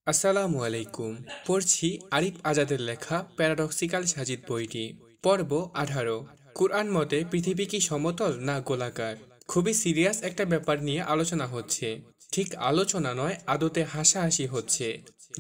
আসসালামু আলাইকুম। পড়ছি আরিফ আজাদের লেখা প্যারাডক্সিক্যাল সাজিদ বইটি। পর্ব 18। কুরআন মতে পৃথিবী কি সমতল না গোলাকার? খুবই সিরিয়াস একটা ব্যাপার নিয়ে আলোচনা হচ্ছে। ঠিক আলোচনা নয়, আদতে হাসাহাসি হচ্ছে।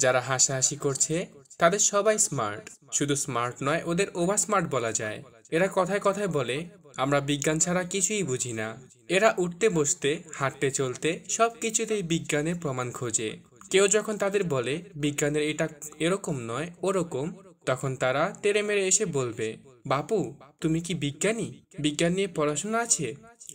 যারা হাসাহাসি করছে তাদের সবাই স্মার্ট। শুধু স্মার্ট নয়, ওদের ওভার স্মার্ট বলা যায়। এরা কথায় কথায় বলে আমরা বিজ্ঞান ছাড়া কিছুই বুঝি না। এরা উঠতে বসতে হাঁটতে চলতে সব কিছুতেই বিজ্ঞানের প্রমাণ খোঁজে। কেউ যখন তাদের বলে বিজ্ঞানের এটা এরকম নয় ওরকম, তখন তারা তেড়ে মেরে এসে বলবে, বাপু তুমি কি বিজ্ঞানী? বিজ্ঞান নিয়ে পড়াশোনা আছে?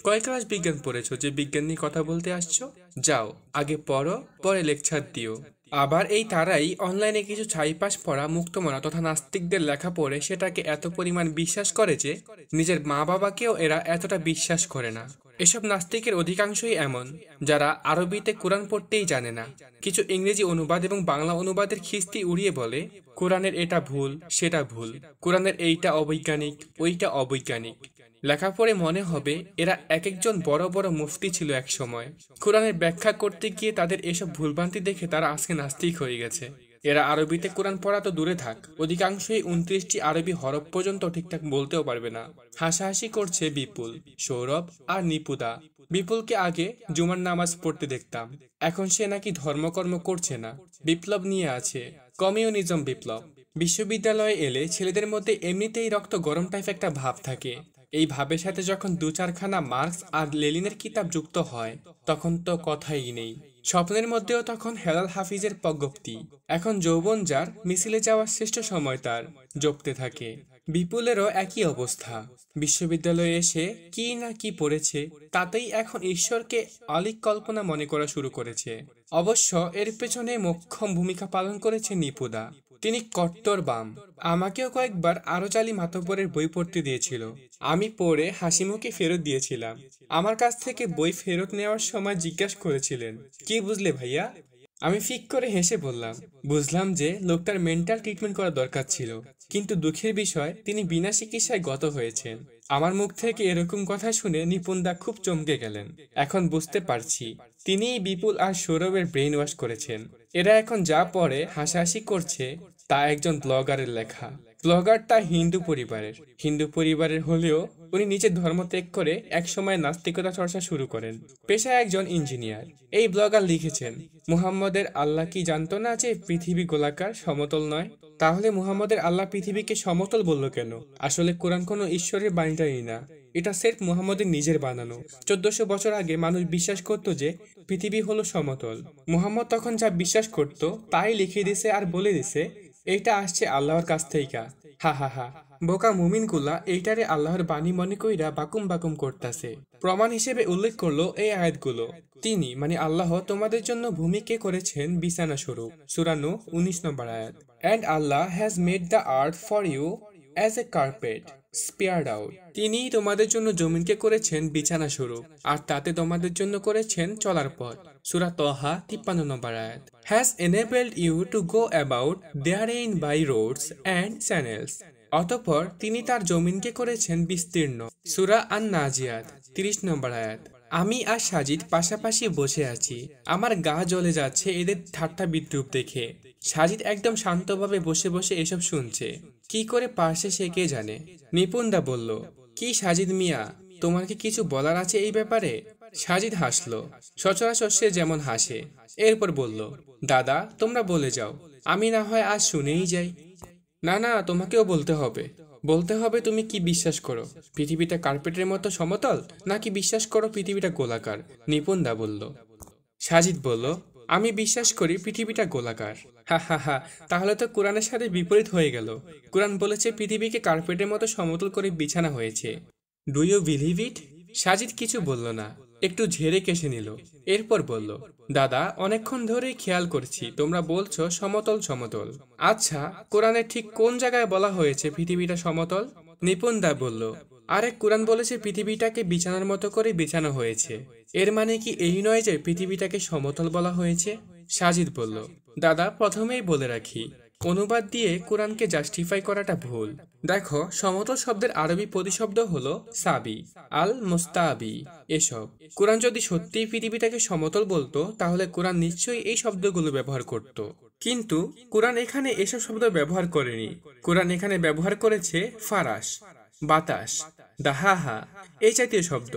কয় ক্লাস বিজ্ঞান পড়েছো যে বিজ্ঞান নিয়ে কথা বলতে আসছো? যাও, আগে পড়ো, পরে লেকচার দিও। আবার এই তারাই অনলাইনে কিছু ছাইপাশ পড়া মুক্তমনা তথা নাস্তিকদের লেখা পড়ে সেটাকে এত পরিমাণ বিশ্বাস করে যে নিজের মা বাবাকেও এরা এতটা বিশ্বাস করে না। এসব নাস্তিকের অধিকাংশই এমন, যারা আরবিতে কোরআন পড়তেই জানে না। কিছু ইংরেজি অনুবাদ এবং বাংলা অনুবাদের খিস্তি উড়িয়ে বলে কোরআনের এটা ভুল সেটা ভুল, কোরআনের এইটা অবৈজ্ঞানিক ওইটা অবৈজ্ঞানিক। লেখা পড়ে মনে হবে এরা এক একজন বড় বড় মুফতি ছিল এক সময়। কোরআনের ব্যাখ্যা করতে গিয়ে তাদের এসব ভুলভ্রান্তি দেখে তারা আজকে নাস্তিক হয়ে গেছে। এরা আরবিতে কোরআন পড়া তো দূরে থাক, অধিকাংশই 29টি আরবি হরফ পর্যন্ত ঠিকঠাক বলতেও পারবে না। হাসাহাসি করছে বিপুল, সৌরভ আর নিপুদা। বিপুলকে আগে জুমার নামাজ পড়তে দেখতাম, এখন সে নাকি ধর্মকর্ম করছে না, বিপ্লব নিয়ে আছে, কমিউনিজম বিপ্লব। বিশ্ববিদ্যালয়ে এলে ছেলেদের মধ্যে এমনিতেই রক্ত গরম টাইপ একটা ভাব থাকে। এই ভাবের সাথে যখন দু চারখানা মার্কস আর লেলিনের কিতাব যুক্ত হয়, তখন তো কথাই নেই। স্বপ্নের মধ্যেও তখন হেলাল হাফিজের প্রজ্ঞপ্তি। এখন যৌবন যার, মিছিলে যাওয়ার শ্রেষ্ঠ সময় তার, জপতে থাকে। বিপুলেরও একই অবস্থা। বিশ্ববিদ্যালয়ে এসে কি না কি পড়েছে, তাতেই এখন ঈশ্বরকে আলিক কল্পনা মনে করা শুরু করেছে। অবশ্য এর পেছনে মোক্ষম ভূমিকা পালন করেছে নিপুদা। তিনি কট্টর বাম। আমাকেও কয়েকবার আরজালি মাতব্বরের বই পড়তে দিয়েছিল। আমি পড়ে হাসিমুখে ফেরত দিয়েছিলাম। আমার কাছ থেকে বই ফেরত নেওয়ার সময় জিজ্ঞাসা করেছিলেন, কি বুঝলে ভাইয়া? আমি ফিক করে হেসে বললাম, বুঝলাম যে লোকটার মেন্টাল ট্রিটমেন্ট করা দরকার ছিল, কিন্তু দুঃখের বিষয় তিনি বিনা চিকিৎসায় গত হয়েছেন। আমার মুখ থেকে এরকম কথা শুনে নিপুণদা খুব চমকে গেলেন। এখন বুঝতে পারছি তিনিই বিপুল আর সৌরভের ব্রেইন ওয়াশ করেছেন। এরা এখন যা পড়ে হাসাহাসি করছে তা একজন ব্লগারের লেখা। ব্লগারটা হিন্দু পরিবারের হলেও উনি নিজের ধর্ম ত্যাগ করে একসময় নাস্তিকতা চর্চা শুরু করেন। পেশায় একজন ইঞ্জিনিয়ার। এই ব্লগার লিখেছেন, মুহাম্মদের আল্লাহ কি জানতো না যে পৃথিবী গোলাকার, সমতল নয়? তাহলে মুহাম্মদের আল্লাহ পৃথিবীকে সমতল বলল কেন? আসলে কোরআন কোনো ঈশ্বরের বাণীটাই না, এটা সেরফ মুহাম্মদের নিজের বানানো। 1400 বছর আগে মানুষ বিশ্বাস করত যে পৃথিবী হলো সমতল। মুহাম্মদ তখন যা বিশ্বাস করত তাই লিখে দিছে আর বলে দিছে এইটা আসছে আল্লাহর কাছ থেকে। হা হা হা। বোকা মুমিনগুলা এইটারে আল্লাহর বাণী মনে কইরা বাকুম বাকুম করতাছে। প্রমাণ হিসেবে উল্লেখ করলো এই আয়াতগুলো। তিনি মানে আল্লাহ তোমাদের জন্য ভূমিকে করেছেন বিছানা স্বরূপ। সূরা নূহ 19 নম্বর আয়াত। And Allah has made the earth for you as a carpet spread out. তিনি তোমাদের জন্য জমিনকে করেছেন বিছানা স্বরূপ, আর তাতে তোমাদের জন্য করেছেন চলার পথ। সূরা তহা 53 নম্বর আয়াত। Has enabled you to go about therein by roads and channels. অতঃপর তিনি তার জমিনকে করেছেন বিস্তীর্ণ। সূরা আন-নাজিয়াত 30 নম্বর আয়াত। আমি আর সাজিদ পাশাপাশি বসে আছি, আমার গা জ্বলে যাচ্ছে এদের ঠাট্টা বিদ্রুপ দেখে। সাজিদ একদম শান্তভাবে বসে বসে এসব শুনছে। কি করে পারছে সে কে জানে। নিপুণদা বলল, কি সাজিদ মিয়া, তোমার কি কিছু বলার আছে এই ব্যাপারে? সাজিদ হাসলো, সচরাচর সে যেমন হাসে। এরপর বলল, দাদা তোমরা বলে যাও, আমি না হয় আজ শুনেই যাই। না না, তোমাকেও বলতে হবে। বলতে হবে তুমি কি বিশ্বাস করো, পৃথিবীটা কার্পেটের মতো সমতল, নাকি বিশ্বাস করো পৃথিবীটা গোলাকার? নিপুণদা বলল। সাজিদ বলল, আমি বিশ্বাস করি পৃথিবীটা গোলাকার। হা হা হা। তাহলে তো কোরআনের সাথে বিপরীত হয়ে গেল। কোরআন বলেছে পৃথিবীকে কার্পেটের মতো সমতল করে বিছানা হয়েছে। Do you believe it? Sajid কিছু বলল না, একটু ঝেড়ে কেশে নিল। এরপর বলল, দাদা অনেকক্ষণ ধরেই খেয়াল করছি তোমরা বলছো সমতল সমতল। আচ্ছা, কোরআনে ঠিক কোন জায়গায় বলা হয়েছে পৃথিবীটা সমতল? নিপুণদা বলল, আরে কোরআন বলেছে পৃথিবীটাকে বিছানার মতো করে বিছানো হয়েছে। এর মানে কি এই নয় যে পৃথিবীটাকে সমতল বলা হয়েছে? সাজিদ বলল, দাদা প্রথমেই বলে রাখি, অনুবাদ দিয়ে কোরআনকে জাস্টিফাই করাটা ভুল। দেখো, সমতল শব্দের আরবি প্রতিশব্দ হলো সাবি, আল মুস্তাবি। এসব কোরআন যদি সত্যিই পৃথিবীটাকে সমতল বলতো তাহলে কোরআন নিশ্চয়ই এই শব্দগুলো ব্যবহার করত। কিন্তু কোরআন এখানে এসব শব্দ ব্যবহার করেনি। কোরআন এখানে ব্যবহার করেছে ফারাস, বাতাস, দাহাহা এই জাতীয় শব্দ,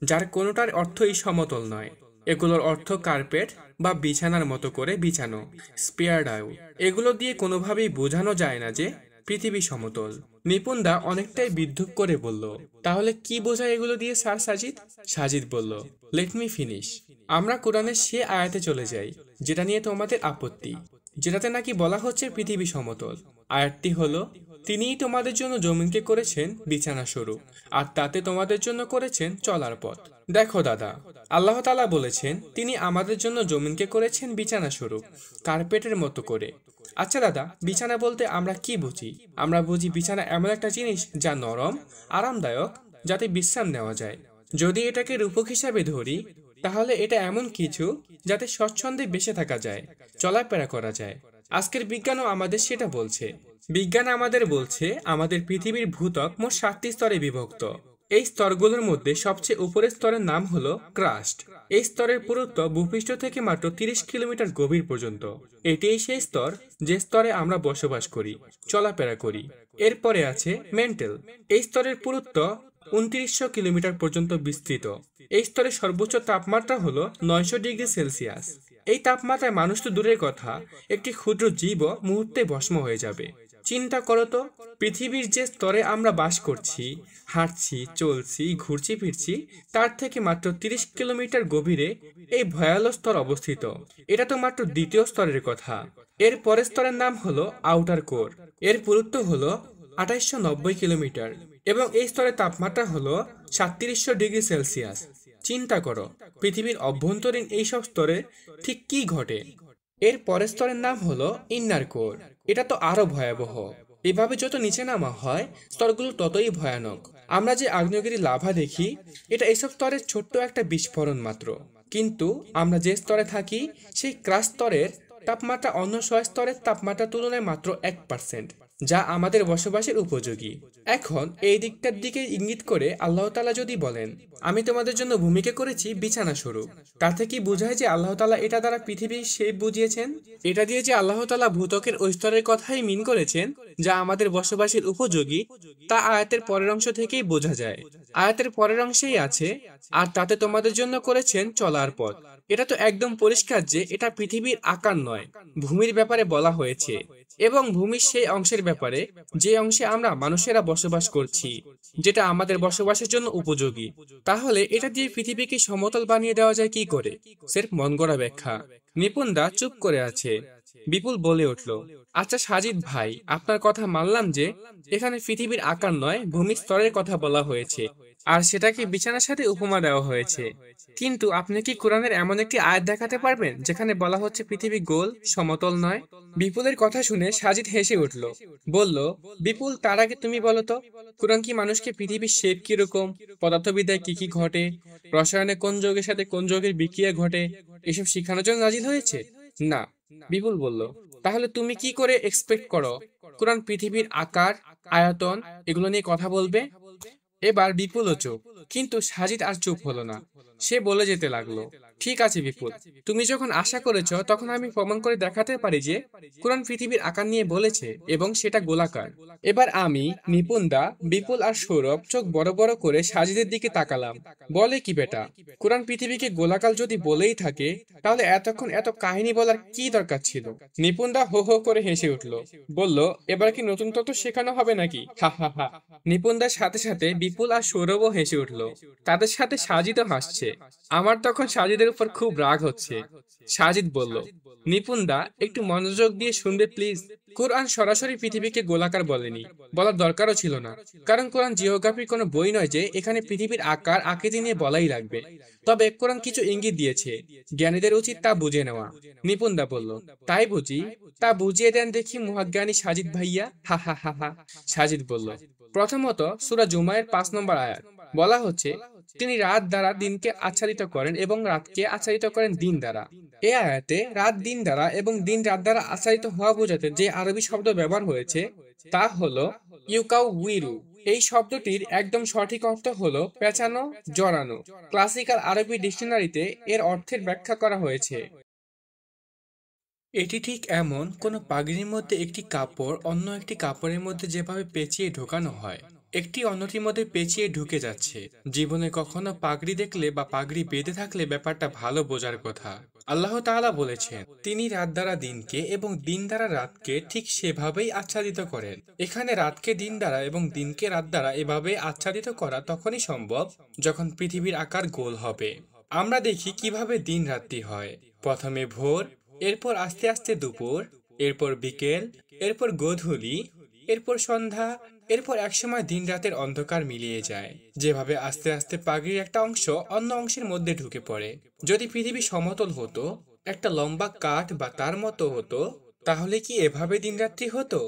যার কোনোটার অর্থই সমতল নয়। এগুলোর অর্থ কার্পেট বা বিছানার মতো করে বিছানো, স্পেয়ার্ড আউট। এগুলো দিয়ে কোনোভাবেই বোঝানো যায় না যে পৃথিবী সমতল। নিপুণদা অনেকটাই বিদ্রূপ করে বলল, তাহলে কি বোঝায় এগুলো দিয়ে স্যার সাজিদ? সাজিদ বলল, লেট মি ফিনিশ। আমরা কোরআনের সে আয়াতে চলে যাই যেটা নিয়ে তোমাদের আপত্তি, যেটাতে নাকি বলা হচ্ছে পৃথিবী সমতল। আয়াতটি হলো, তিনিই তোমাদের জন্য জমিনকে করেছেন বিছানা স্বরূপ, আর তাতে তোমাদের জন্য করেছেন চলার পথ। দেখো দাদা, আল্লাহ তাআলা বলেছেন তিনি আমাদের জন্য জমিনকে করেছেন বিছানা স্বরূপ, কার্পেটের মতো করে। আচ্ছা দাদা, বিছানা বলতে আমরা কি বুঝি? আমরা বুঝি বিছানা এমন একটা জিনিস যা নরম, আরামদায়ক, যাতে বিশ্রাম নেওয়া যায়। যদি এটাকে রূপক হিসাবে ধরি, তাহলে এটা এমন কিছু যাতে স্বচ্ছন্দে বেঁচে থাকা যায়, চলাফেরা করা যায়। আজকের বিজ্ঞানও আমাদের সেটা বলছে। বিজ্ঞান আমাদের বলছে আমাদের পৃথিবীর ভূত্বক মোট 7টি স্তরে বিভক্ত। এই স্তরগুলোর মধ্যে সবচেয়ে উপরের স্তরের নাম হলো ক্রাস্ট। এই স্তরের পুরুত্ব ভূপৃষ্ঠ থেকে মাত্র 30 কিলোমিটার গভীর পর্যন্ত। এটিই সেই স্তর যে স্তরে আমরা বসবাস করি, চলাফেরা করি। এরপরে আছে মেন্টেল। এই স্তরের পুরুত্ব 2900 কিলোমিটার পর্যন্ত বিস্তৃত। এই স্তরের সর্বোচ্চ তাপমাত্রা হলো 900 ডিগ্রি সেলসিয়াস। এই তাপমাত্রায় মানুষ তো দূরের কথা, একটি ক্ষুদ্র জীবও মুহূর্তে ভস্ম হয়ে যাবে। চিন্তা করো তো, পৃথিবীর যে স্তরে আমরা বাস করছি, হাঁটছি, চলছি, ঘুরছি ফিরছি, তার থেকে মাত্র 30 কিলোমিটার গভীরে এই ভয়াল স্তর অবস্থিত। এটা তো মাত্র দ্বিতীয় স্তরের কথা। এর পরের স্তরের নাম হলো আউটার কোর। এর পুরুত্ব হলো 2890 কিলোমিটার এবং এই স্তরের তাপমাত্রা হলো 3700 ডিগ্রি সেলসিয়াস। চিন্তা করো, পৃথিবীর অভ্যন্তরীণ এইসব স্তরে ঠিক কি ঘটে। এর পরের স্তরের নাম হলো ইন্নার কোর। এটা তো আরো ভয়াবহ। এভাবে যত নিচে নামা হয়, স্তরগুলো ততই ভয়ানক। আমরা যে আগ্নেয়গিরি লাভা দেখি, এটা এসব স্তরের ছোট্ট একটা বিস্ফোরণ মাত্র। কিন্তু আমরা যে স্তরে থাকি, সেই ক্রাশ স্তরের তাপমাত্রা অন্য 6 স্তরের তাপমাত্রার তুলনায় মাত্র 1%, যা আমাদের বসবাসের উপযোগী। এখন এই দিকটার দিকে ইঙ্গিত করে আল্লাহ তাআলা যদি বলেন, আমি তোমাদের জন্য ভূমিকে করেছি বিছানা স্বরূপ, তাতে কি বোঝায় যে আল্লাহ তাআলা এটা দ্বারা পৃথিবীর শেপ বুঝিয়েছেন? এটা দিয়ে যে আল্লাহ তাআলা ভূত্বকের ওই স্তরের কথাই মিন করেছেন যা আমাদের বসবাসের উপযোগী, তা আয়াতের পরের অংশ থেকেই বোঝা যায়। আয়াতের পরের অংশেই আছে, আর তাতে তোমাদের জন্য করেছেন চলার পথ। এটা তো একদম পরিষ্কার যে এটা পৃথিবীর আকার নয়, ভূমির ব্যাপারে বলা হয়েছে, এবং ভূমির সেই অংশের ব্যাপারে যে অংশে আমরা মানুষেরা বসবাস করছি, যেটা আমাদের বসবাসের জন্য উপযোগী। তাহলে এটা দিয়ে পৃথিবীকে সমতল বানিয়ে দেওয়া যায় কি করে? স্রেফ মন গড়া ব্যাখ্যা। নিপুণদা চুপ করে আছে। বিপুল বলে উঠল, আচ্ছা সাজিদ ভাই, আপনার কথা মানলাম যে এখানে পৃথিবীর আকার নয়, ভূমির স্তরের কথা বলা হয়েছে, আর সেটাকে বিছানার সাথে উপমা দেওয়া হয়েছে। কিন্তু আপনি কি কোরআনের এমন একটি আয়াত দেখাতে পারবেন যেখানে বলা হচ্ছে পৃথিবী গোল, সমতল নয়? বিপুলের কথা শুনে সাজিদ হেসে উঠল, বলল, বিপুল, তার আগে তুমি বলো তো, কোরআন কি মানুষকে পৃথিবীর শেপ কিরকম, পদার্থবিদ্যায় কি কি ঘটে, রসায়নে কোন যৌগের সাথে কোন যৌগের বিক্রিয়া ঘটে, এসব শেখানোর জন্য নাজিল হয়েছে? না। বিপুল বলল, তাহলে তুমি কি করে এক্সপেক্ট করো কোরআন পৃথিবীর আকার, আয়তন এগুলো নিয়ে কথা বলবে? এবার বিপুলও চুপ, কিন্তু সাজিদ আর চুপ হলো না। সে বলে যেতে লাগলো, ঠিক আছে বিপুল, তুমি যখন আশা করেছ, তখন আমি প্রমাণ করে দেখাতে পারি যে কোরআন পৃথিবীর আকার নিয়ে বলেছে এবং সেটা গোলাকার। এবার আমি, নিপুণদা, বিপুল আর সৌরভ চোখ বড় বড় করে সাজিদের দিকে তাকালাম। বলে কি বেটা, কোরআন পৃথিবীকে গোলাকার যদি বলেই থাকে, তাহলে এতক্ষণ এত কাহিনী বলার কি দরকার ছিল? নিপুণদা হো হো করে হেসে উঠল, বলল, এবার কি নতুন তত্ত্ব শেখানো হবে নাকি? হা হা হা। নিপুণদার সাথে সাথে বিপুল আর সৌরভও হেসে উঠল। তাদের সাথে সাজিদও হাসছে। আমার তখন সাজিদের উপর খুব রাগ হচ্ছে। সাজিদ বলল, নিপুণদা, একটু মনোযোগ দিয়ে শুনবে প্লিজ। কোরআন সরাসরি পৃথিবীকে গোলাকার বলেনি, বলার দরকারও ছিল না, কারণ কোরআন জিওগ্রাফির কোনো বই নয় যে এখানে পৃথিবীর আকার আকৃতি নিয়ে বলাই লাগবে। তবে কোরআন কিছু ইঙ্গিত দিয়েছে, জ্ঞানীদের উচিত তা বুঝে নেওয়া। নিপুণদা বলল, তাই বুঝি? তা বুঝিয়ে দেন দেখি মুহাজ্ঞানী সাজিদ ভাইয়া। হা হা হা হা। সাজিদ বলল, প্রথমত সূরা জুমায়ের 5 নম্বর আয়াত বলা হচ্ছে, তিনি রাত দ্বারা দিনকে আচ্ছাদিত করেন এবং রাতকে আচ্ছাদিত করেন দিন দ্বারা। এ আয়াতে রাত দিন দ্বারা এবং দিন রাত দ্বারা আচ্ছাদিত হওয়া বোঝাতে যে আরবি শব্দ ব্যবহার হয়েছে তা হলো ইউকাউইরু। এই শব্দটির একদম সঠিক অর্থ হলো পেঁচানো, জড়ানো। ক্লাসিক্যাল আরবি ডিকশনারিতে এর অর্থের ব্যাখ্যা করা হয়েছে, এটি ঠিক এমন কোনো পাগড়ির মধ্যে একটি কাপড় অন্য একটি কাপড়ের মধ্যে যেভাবে পেঁচিয়ে ঢোকানো হয়, একটি অন্যটির মধ্যে পেঁচিয়ে ঢুকে যাচ্ছে। জীবনে কখনো পাগড়ি দেখলে বা পাগড়ি বেঁধে থাকলে ব্যাপারটা ভালো বোঝার কথা। আল্লাহ তাআলা বলেছেন, তিনি রাত দ্বারা দিনকে এবং দিন দ্বারা রাতকে ঠিক সেভাবেই আচ্ছাদিত করেন। এখানে রাতকে দিন দ্বারা এবং দিনকে রাত দ্বারা এভাবে আচ্ছাদিত করা তখনই সম্ভব যখন পৃথিবীর আকার গোল হবে। আমরা দেখি কিভাবে দিন রাত্রি হয়। প্রথমে ভোর, এরপর আস্তে আস্তে দুপুর, এরপর বিকেল, এরপর গোধূলি, এরপর সন্ধ্যা, এরপর একসময় দিন রাতের অন্ধকার মিলিয়ে যায়। যেভাবে আস্তে আস্তে পাগড়ির একটা অংশ অন্য অংশের মধ্যে ঢুকে পড়ে। যদি পৃথিবী সমতল হতো, একটা লম্বা কাঠ বা তার মতো হতো, তাহলে কি এভাবে দিনরাত্রি হতো?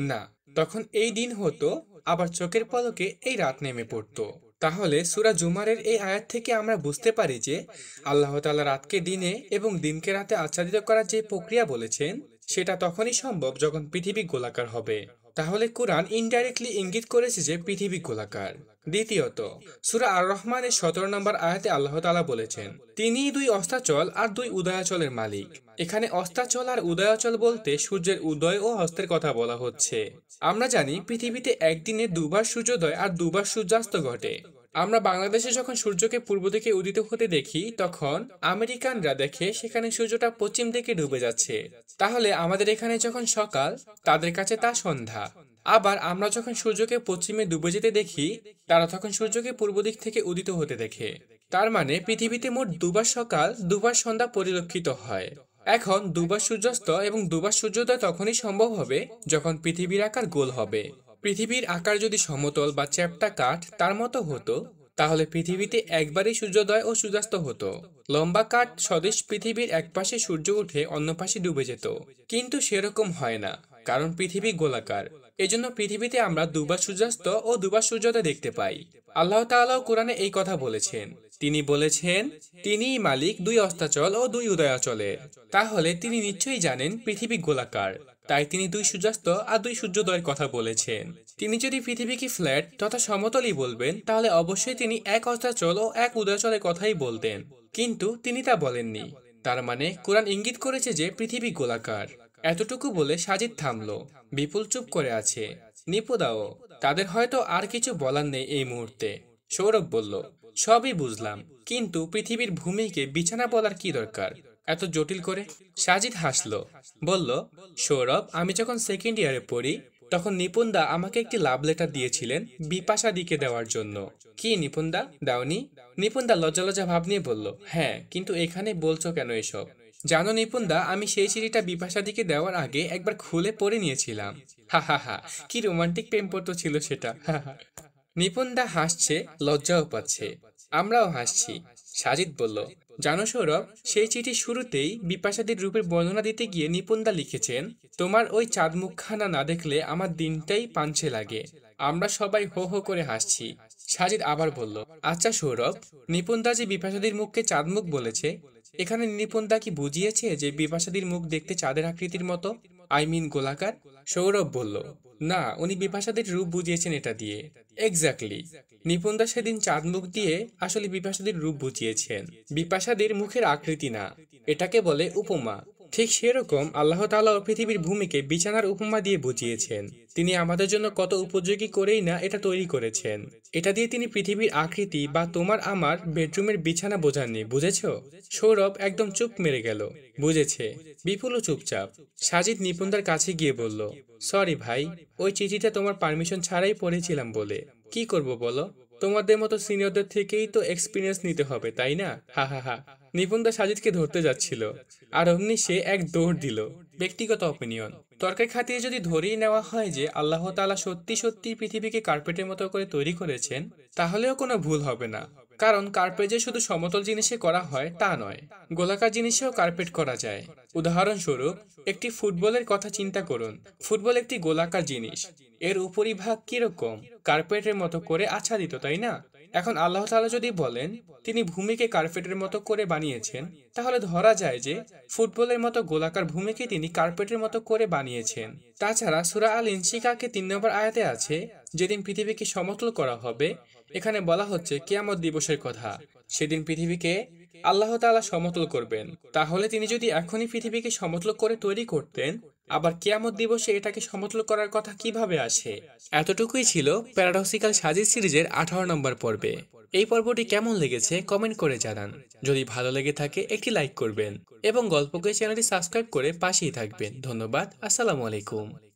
না, তখন এই দিন হতো, আবার চোখের পলকে এই রাত নেমে পড়তো। তাহলে সূরা জুমারের এই আয়াত থেকে আমরা বুঝতে পারি যে আল্লাহ তাআলা রাতকে দিনে এবং দিনকে রাতে আচ্ছাদিত করার যে প্রক্রিয়া বলেছেন, সেটা তখনই সম্ভব যখন পৃথিবী গোলাকার হবে। তাহলে কোরআন ইনডাইরেক্টলি ইঙ্গিত করেছে যে পৃথিবী গোলাকার। দ্বিতীয়ত, সূরা আর রহমানের 17 নম্বর আয়াতে আল্লাহ তাআলা বলেছেন, তিনিই দুই অস্তাচল আর দুই উদয়াচলের মালিক। এখানে অস্তাচল আর উদয়াচল বলতে সূর্যের উদয় ও অস্তের কথা বলা হচ্ছে। আমরা জানি পৃথিবীতে একদিনে দুবার সূর্যোদয় আর দুবার সূর্যাস্ত ঘটে। আমরা বাংলাদেশে যখন সূর্যকে পূর্ব দিকে উদিত হতে দেখি, তখন আমেরিকানরা দেখে সেখানে সূর্যটা পশ্চিম দিকে ডুবে যাচ্ছে। তাহলে আমাদের এখানে যখন সকাল, তাদের কাছে তা সন্ধ্যা। আবার আমরা যখন সূর্যকে পশ্চিমে ডুবে যেতে দেখি, তারা তখন সূর্যকে পূর্ব দিক থেকে উদিত হতে দেখে। তার মানে পৃথিবীতে মোট দুবার সকাল, দুবার সন্ধ্যা পরিলক্ষিত হয়। এখন দুবার সূর্যাস্ত এবং দুবার সূর্যোদয় তখনই সম্ভব হবে যখন পৃথিবীর আকার গোল হবে। পৃথিবীর আকার যদি সমতল বা চ্যাপ্টা কাঠ তার মতো হতো, তাহলে পৃথিবীতে একবারই সূর্যোদয় ও সূর্যাস্ত হতো। লম্বা কাঠ সদৃশ পৃথিবীর এক পাশে সূর্য উঠে অন্য পাশে ডুবে যেত। কিন্তু সেরকম হয় না, কারণ পৃথিবী গোলাকার। এজন্য পৃথিবীতে আমরা দুবার সূর্যাস্ত ও দুবার সূর্যোদয় দেখতে পাই। আল্লাহ তাআলাও কোরআনে এই কথা বলেছেন। তিনি বলেছেন, তিনিই মালিক দুই অস্তাচল ও দুই উদয়াচলের। তাহলে তিনি নিশ্চয়ই জানেন পৃথিবী গোলাকার, তাই তিনি দুই সূর্যাস্ত আর দুই সূর্যোদয়ের কথা বলেছেন। তিনি যদি পৃথিবীকে ফ্ল্যাট তথা সমতলই বলবেন, তাহলে অবশ্যই তিনি এক অস্তাচল ও এক উদয়াচলের কথাই বলতেন। কিন্তু তিনি তা বলেননি। তার মানে কোরআন ইঙ্গিত করেছে যে পৃথিবী গোলাকার। এতটুকু বলে সাজিদ থামলো। বিপুল চুপ করে আছে। নিপুদাও, তাদের হয়তো আর কিছু বলার নেই এই মুহূর্তে। সৌরভ বলল, সবই বুঝলাম, কিন্তু পৃথিবীর ভূমিকে বিছানা বলার কি দরকার এত জটিল করে? সাজিদ হাসলো, বলল, সৌরভ, আমি যখন সেকেন্ড ইয়ারে পড়ি, তখন নিপুণদা আমাকে একটি লাভ লেটার দিয়েছিলেন বিপাশা দিকে দেওয়ার জন্য। কি নিপুণদা, দাওনি? নিপুণদা লজ্জা লজ্জা ভাব নিয়ে বলল, হ্যাঁ, কিন্তু এখানে বলছো কেন এসব? জানো নিপুণদা, আমি সেই চিঠিটা বিপাশা দিকে দেওয়ার আগে একবার খুলে পড়ে নিয়েছিলাম। হা হা হা, কি রোমান্টিক প্রেমপত্র ছিল সেটা। হা হা। নিপুণদা হাসছে, লজ্জাও পাচ্ছে। আমরাও হাসছি। সাজিদ বলল, জানো সৌরভ, সেই চিঠি শুরুতেই বিপাশাদির রূপের বর্ণনা দিতে গিয়ে নিপুণদা লিখেছেন, তোমার ওই চাঁদ মুখখানা না দেখলে আমার দিনটাই পাঞ্ছে লাগে। আমরা সবাই হো হো করে হাসছি। সাজিদ আবার বলল, আচ্ছা সৌরভ, নিপুণদা যে বিপাশাদির মুখকে চাঁদ মুখ বলেছে, এখানে নিপুণদা কি বুঝিয়েছে যে বিপাশাদির মুখ দেখতে চাঁদের আকৃতির মতো, আই মিন গোলাকার? সৌরভ বলল, না, উনি বিপাশাদির রূপ বুঝিয়েছেন এটা দিয়ে। এক্স্যাক্টলি। নিপুণদা সেদিন চাঁদ মুখ দিয়ে আসলে বিপাশাদির রূপ বুঝিয়েছেন, বিপাশাদির মুখের আকৃতি না। এটাকে বলে উপমা। ঠিক সেরকম আল্লাহ তাআলা পৃথিবীর ভূমিকে বিছানার উপমা দিয়ে বুঝিয়েছেন। তিনি আমাদের জন্য কত উপযোগী করেই না এটা তৈরি করেছেন। এটা দিয়ে তিনি পৃথিবীর আকৃতি বা তোমার আমার বেডরুমের বিছানা বোঝাননি, বুঝেছ? সৌরভ একদম চুপ মেরে গেল। বুঝেছে। বিপুলও চুপচাপ। সাজিদ নিপুণদার কাছে গিয়ে বলল, সরি ভাই, ওই চিঠিটা তোমার পারমিশন ছাড়াই পড়েছিলাম বলে। কি করব বলো? তোমাদের মতো সিনিয়রদের থেকেই তো এক্সপিরিয়েন্স নিতে হবে, তাই না? হা হা হা। নিপুণদা সাজিদকে ধরতে যাচ্ছিল, আর অমনি সে এক দৌড় দিল। ব্যক্তিগত অপিনিয়ন, তর্কের খাতিরে যদি ধরেই নেওয়া হয় যে আল্লাহ তাআলা সত্যি সত্যি পৃথিবীকে কার্পেটের মতো করে তৈরি করেছেন, তাহলেও কোনো ভুল হবে না। কারণ কার্পেট যে শুধু সমতল জিনিসে করা হয় তা নয়, গোলাকার জিনিসেও কার্পেট করা যায়। উদাহরণস্বরূপ, একটি ফুটবলের কথা চিন্তা করুন। ফুটবল একটি গোলাকার জিনিস, এর উপরিভাগ কিরকম? কার্পেটের মতো করে আচ্ছাদিত, তাই না? এখন আল্লাহ তাআলা যদি বলেন তিনি ভূমিকে কার্পেটের মতো করে বানিয়েছেন, তাহলে ধরা যায় যে ফুটবলের মতো গোলাকার ভূমিকে তিনি কার্পেটের মতো করে বানিয়েছেন। তাছাড়া সূরা আল ইনশিকাকে 3 নম্বর আয়াতে আছে, যেদিন পৃথিবীকে সমতল করা হবে, এখানে বলা হচ্ছে কিয়ামত দিবসের কথা। সেদিন পৃথিবীকে আল্লাহ তাআলা সমতল করবেন। তাহলে তিনি যদি এখনই পৃথিবীকে সমতল করে তৈরি করতেন, আবার কিয়ামত দিবসে এটাকে সমতল করার কথা কিভাবে আসে? এতটুকুই ছিল প্যারাডক্সিক্যাল সাজিদ সিরিজের 18 নম্বর পর্বে। এই পর্বটি কেমন লেগেছে কমেন্ট করে জানান। যদি ভালো লেগে থাকে একটি লাইক করবেন এবং গল্পকে চ্যানেলটি সাবস্ক্রাইব করে পাশেই থাকবেন। ধন্যবাদ। আসসালামু আলাইকুম।